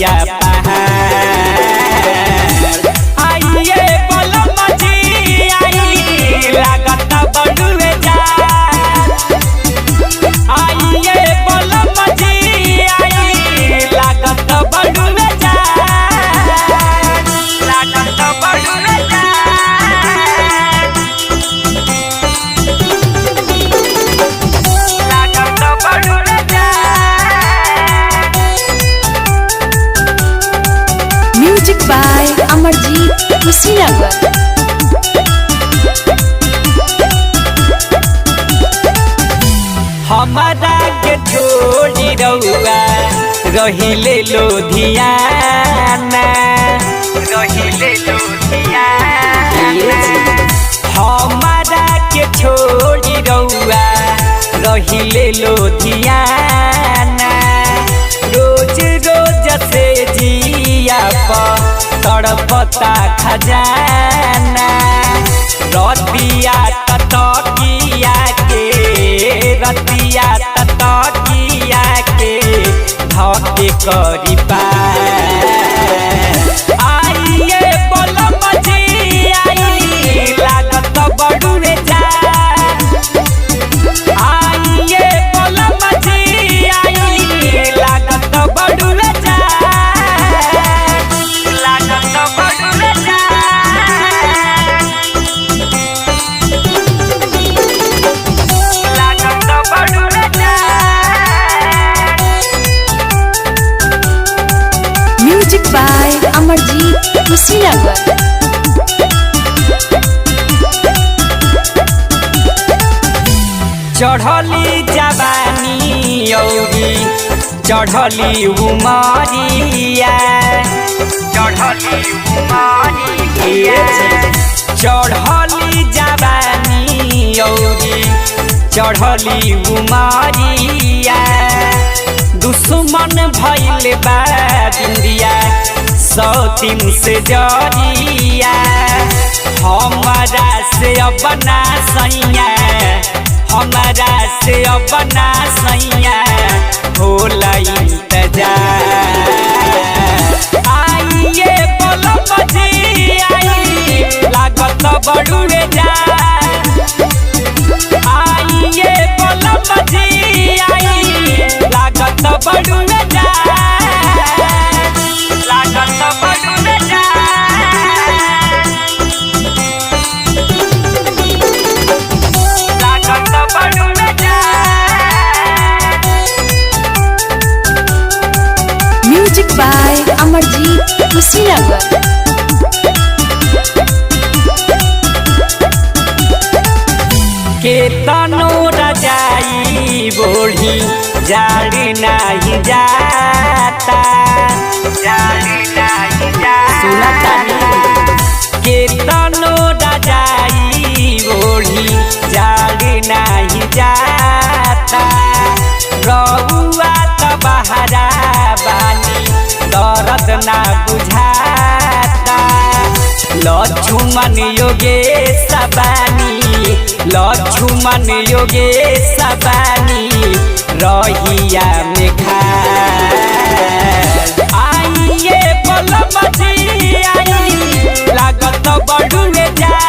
सुइया आइए बलम जी आई लागत बड़ुए जा आइए बलम जी आई लागत बड़ुए जा लागत बड़ुए जा लागत बड़ुए जा। Music by Amarjeet Kushinagar. हमारा के छोड़ी रउआ रहिले लोधियाना रहिले लोधियाना हमारा के छोड़ी रउआ रहिले लोधियाना रोज रोज से जिया पर तड़पता खजाना रतिया तकिया के रतिया तकिया के धके करी आइए बलम जी आई लागत बड़ुए जा आइए बलम जी आई लागत बड़ुए जा लागत बड़ुए जा। Music by Amarjeet Kushinagar. चढ़ली जवानी औरी चढ़ली उमरिया चढ़ली उमरिया चढ़ली जवानी औरी चढ़ली उमरिया दुश्मन भइल बा दुनिया 100 से जरिया हमारा से अब ना सैया हमारा से अब ना सैया होला इंतजार आइए बलम जी आई लागत बड़ुए जा आइए बलम जी आई लागत बड़ुए जा लागत बड़ुए जा। लागत बड़ुए जा। Music by Amarjeet Kushinagar. केतनो रजाई बोढ़ी जाड़ नहीं जाता जाड़ नहीं जाता केतनो रजाई बोढ़ी जाड़ नहीं जाता रउआ त बहरा बानी दर्द ना बुझाता लक्ष्मण योगेश बानी लक्ष्मण योगेश बानी रहिया में खा आइए बलम जी आई लागत बड़ुए जा।